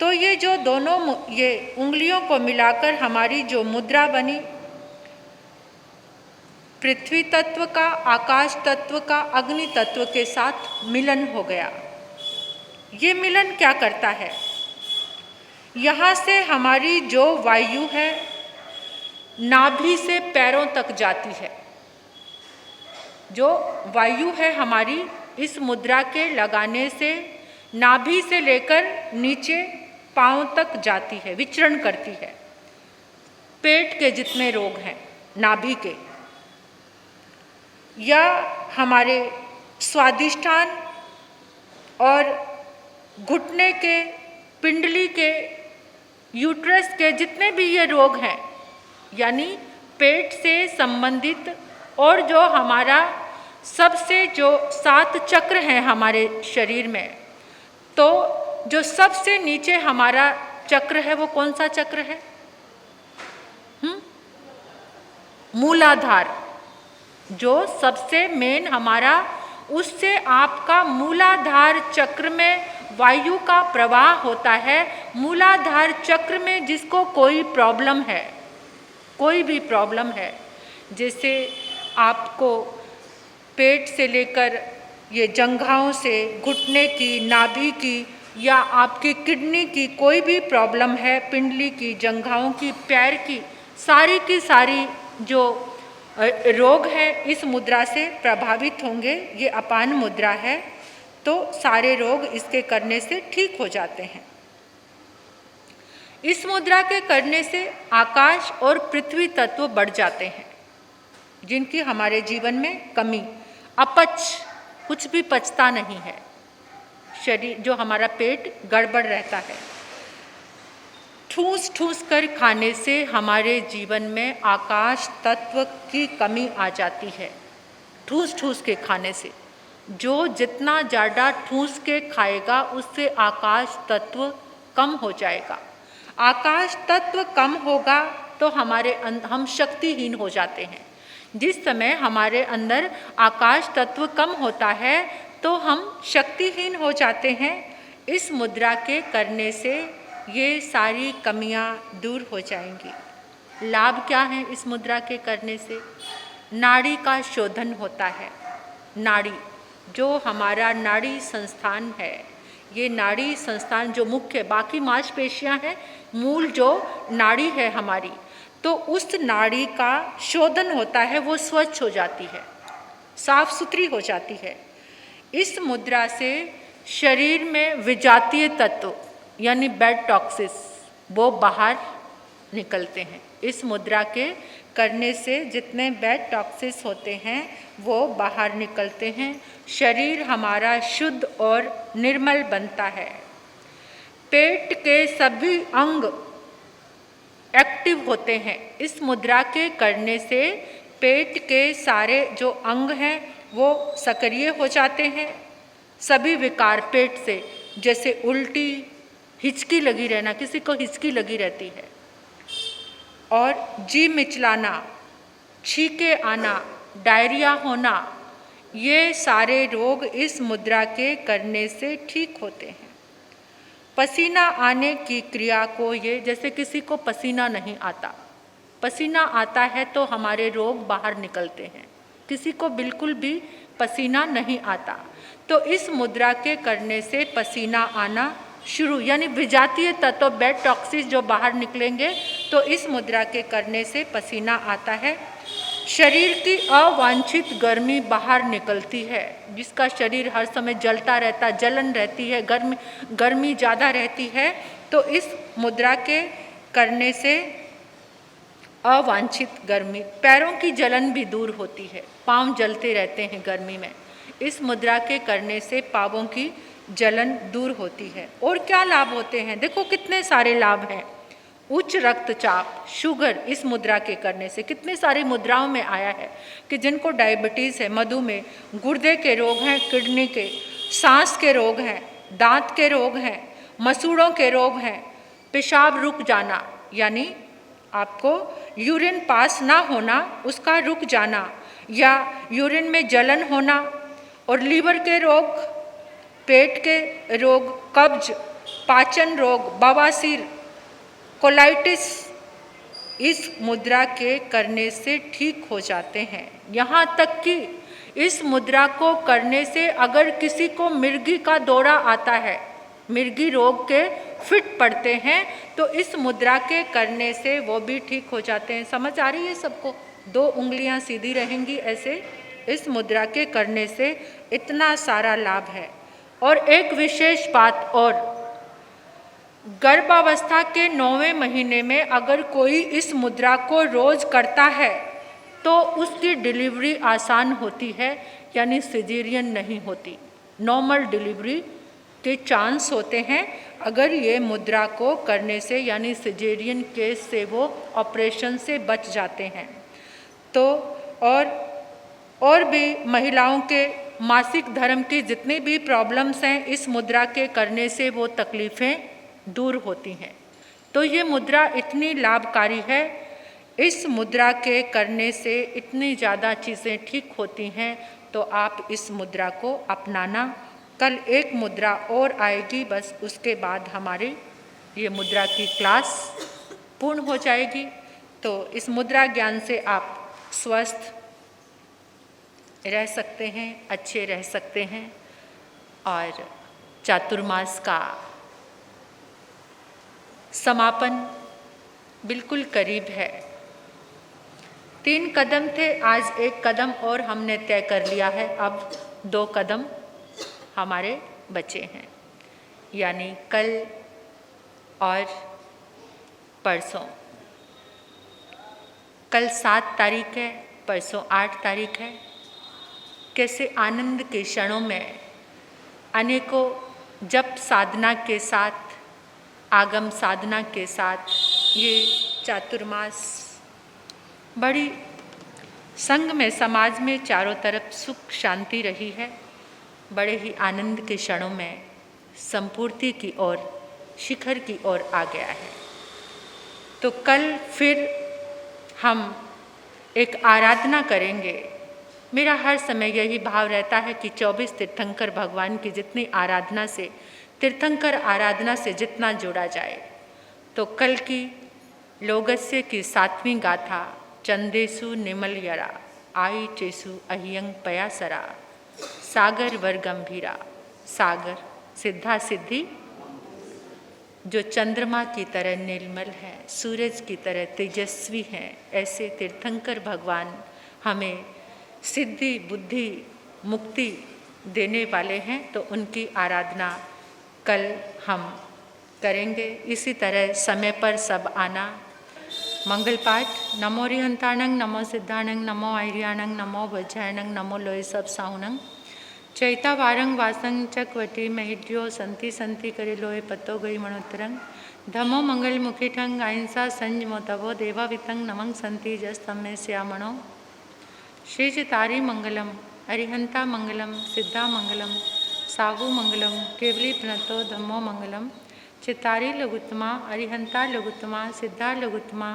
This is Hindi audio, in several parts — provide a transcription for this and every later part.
तो ये जो दोनों ये उंगलियों को मिलाकर हमारी जो मुद्रा बनी, पृथ्वी तत्व का, आकाश तत्व का अग्नि तत्व के साथ मिलन हो गया। ये मिलन क्या करता है? यहाँ से हमारी जो वायु है नाभि से पैरों तक जाती है। जो वायु है हमारी इस मुद्रा के लगाने से नाभि से लेकर नीचे पांव तक जाती है, विचरण करती है। पेट के जितने रोग हैं नाभि के, या हमारे स्वादिष्ठान और घुटने के, पिंडली के, यूट्रस के जितने भी ये रोग हैं, यानी पेट से संबंधित, और जो हमारा सबसे जो 7 चक्र हैं हमारे शरीर में, तो जो सबसे नीचे हमारा चक्र है वो कौन सा चक्र है? मूलाधार। जो सबसे मेन हमारा, उससे आपका मूलाधार चक्र में वायु का प्रवाह होता है। मूलाधार चक्र में जिसको कोई प्रॉब्लम है, कोई भी प्रॉब्लम है, जैसे आपको पेट से लेकर ये जंघाओं से, घुटने की, नाभि की, या आपकी किडनी की कोई भी प्रॉब्लम है, पिंडली की, जंघाओं की, पैर की सारी जो रोग है इस मुद्रा से प्रभावित होंगे। ये अपान मुद्रा है, तो सारे रोग इसके करने से ठीक हो जाते हैं। इस मुद्रा के करने से आकाश और पृथ्वी तत्व बढ़ जाते हैं, जिनकी हमारे जीवन में कमी, अपच, कुछ भी पचता नहीं है, शरीर जो हमारा पेट गड़बड़ रहता है। ठूस ठूस कर खाने से हमारे जीवन में आकाश तत्व की कमी आ जाती है। ठूस ठूस के खाने से, जो जितना ज़्यादा ठूस के खाएगा उससे आकाश तत्व कम हो जाएगा। आकाश तत्व कम होगा तो हम शक्तिहीन हो जाते हैं। जिस समय हमारे अंदर आकाश तत्व कम होता है तो हम शक्तिहीन हो जाते हैं। इस मुद्रा के करने से ये सारी कमियां दूर हो जाएंगी। लाभ क्या है इस मुद्रा के करने से? नाड़ी का शोधन होता है। नाड़ी, जो हमारा नाड़ी संस्थान है, ये नाड़ी संस्थान जो मुख्य, बाकी मांसपेशियां हैं, मूल जो नाड़ी है हमारी, तो उस नाड़ी का शोधन होता है, वो स्वच्छ हो जाती है, साफ सुथरी हो जाती है। इस मुद्रा से शरीर में विजातीय तत्व यानी बैड टॉक्सिस वो बाहर निकलते हैं। इस मुद्रा के करने से जितने बैड टॉक्सिस होते हैं वो बाहर निकलते हैं। शरीर हमारा शुद्ध और निर्मल बनता है। पेट के सभी अंग एक्टिव होते हैं। इस मुद्रा के करने से पेट के सारे जो अंग हैं वो सक्रिय हो जाते हैं। सभी विकार पेट से, जैसे उल्टी, हिचकी लगी रहना, किसी को हिचकी लगी रहती है, और जी मिचलाना, छींके आना, डायरिया होना, ये सारे रोग इस मुद्रा के करने से ठीक होते हैं। पसीना आने की क्रिया को, ये जैसे किसी को पसीना नहीं आता, पसीना आता है तो हमारे रोग बाहर निकलते हैं। किसी को बिल्कुल भी पसीना नहीं आता, तो इस मुद्रा के करने से पसीना आना शुरू, यानी विजातीय तत्व बैड टॉक्सिस जो बाहर निकलेंगे, तो इस मुद्रा के करने से पसीना आता है। शरीर की अवांछित गर्मी बाहर निकलती है। जिसका शरीर हर समय जलता रहता, जलन रहती है, गर्मी ज़्यादा रहती है, तो इस मुद्रा के करने से अवांछित गर्मी, पैरों की जलन भी दूर होती है। पाँव जलते रहते हैं गर्मी में, इस मुद्रा के करने से पाँवों की जलन दूर होती है। और क्या लाभ होते हैं? देखो कितने सारे लाभ हैं। उच्च रक्तचाप, शुगर, इस मुद्रा के करने से कितने सारी मुद्राओं में आया है कि जिनको डायबिटीज़ है, मधुमेह, गुर्दे के रोग हैं, किडनी के, सांस के रोग हैं, दांत के रोग हैं, मसूड़ों के रोग हैं, पेशाब रुक जाना, यानी आपको यूरिन पास ना होना, उसका रुक जाना, या यूरिन में जलन होना, और लीवर के रोग, पेट के रोग, कब्ज, पाचन रोग, बवासीर, कोलाइटिस इस मुद्रा के करने से ठीक हो जाते हैं। यहाँ तक कि इस मुद्रा को करने से अगर किसी को मिर्गी का दौरा आता है, मिर्गी रोग के फिट पड़ते हैं, तो इस मुद्रा के करने से वो भी ठीक हो जाते हैं। समझ आ रही है सबको? 2 उंगलियां सीधी रहेंगी ऐसे, इस मुद्रा के करने से इतना सारा लाभ है। और एक विशेष बात और, गर्भावस्था के 9वें महीने में अगर कोई इस मुद्रा को रोज करता है तो उसकी डिलीवरी आसान होती है, यानी सिजेरियन नहीं होती। नॉर्मल डिलीवरी के चांस होते हैं अगर ये मुद्रा को करने से, यानी सिजेरियन केस से वो ऑपरेशन से बच जाते हैं। तो और भी महिलाओं के मासिक धर्म की जितनी भी प्रॉब्लम्स हैं, इस मुद्रा के करने से वो तकलीफ़ें दूर होती हैं। तो ये मुद्रा इतनी लाभकारी है, इस मुद्रा के करने से इतनी ज़्यादा चीज़ें ठीक होती हैं, तो आप इस मुद्रा को अपनाना। कल एक मुद्रा और आएगी, बस उसके बाद हमारी ये मुद्रा की क्लास पूर्ण हो जाएगी। तो इस मुद्रा ज्ञान से आप स्वस्थ रह सकते हैं, अच्छे रह सकते हैं। और चातुर्मास का समापन बिल्कुल करीब है। 3 कदम थे, आज 1 कदम और हमने तय कर लिया है। अब 2 कदम हमारे बचे हैं, यानी कल और परसों। कल 7 तारीख है, परसों 8 तारीख है। कैसे आनंद के क्षणों में अनेकों जप साधना के साथ, आगम साधना के साथ ये चातुर्मास बड़ी संघ में, समाज में चारों तरफ सुख शांति रही है। बड़े ही आनंद के क्षणों में संपूर्ति की ओर, शिखर की ओर आ गया है। तो कल फिर हम एक आराधना करेंगे। मेरा हर समय यही भाव रहता है कि 24 तीर्थंकर भगवान की जितनी आराधना से, तीर्थंकर आराधना से जितना जुड़ा जाए। तो कल की लोगस्य की 7वीं गाथा, चंदेसु निमलयरा आई चेसु अहियंग पयासरा सागर वर गंभीरा। सागर सिद्धा सिद्धि जो चंद्रमा की तरह निर्मल है, सूरज की तरह तेजस्वी हैं, ऐसे तीर्थंकर भगवान हमें सिद्धि, बुद्धि, मुक्ति देने वाले हैं। तो उनकी आराधना कल हम करेंगे। इसी तरह समय पर सब आना। मंगल पाठ। नमो रिहंताणंग, नमो सिद्धाणंग, नमो आर्याणंग, नमो वज्रायणंग, नमो लोय सब साहुणंग। चैता वारंग वासंग चकवटी महिड्यो संति संति करे लोय पत्तो गई मनोत्तरंग। धमो मंगल मुखी ठंग अहिंसा संज मोतवो देवा वितंग नमंग संति जस्तम में श्यामणो। श्री चितारी मंगलम, अरिहंता मंगलम, सिद्धा मंगलम, साहु मंगलम, केवली प्रणतो धम्मो मंगलम। चितारी लघुत्तमा, अरिहंता लघुत्तमा, सिद्धा लघुत्तमा,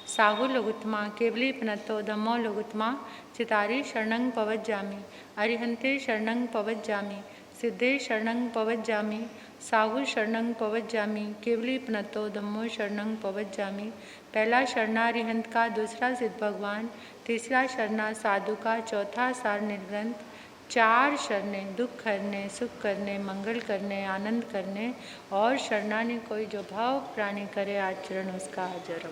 साहु लघुत्तमा, केवली प्रणतो धम्मो लघुत्तमा। चितारी शरणं पवज्जामि, अरिहंते शरणं पवज्जामि, सिद्धे शरणं पवज्जामि, साहु शरणं पवज्जामि, केवली प्रणतो धम्मो शरणं पवज्जामि। पहला शरणा अरिहंत का, दूसरा सिद्ध भगवान, तीसरा शरणा साधु का, चौथा सार निर्ग्रंथ। 4 शरणें दुख करने, सुख करने, मंगल करने, आनंद करने। और शरणानी कोई जो भाव प्राणी करे आचरण उसका हाजर हो।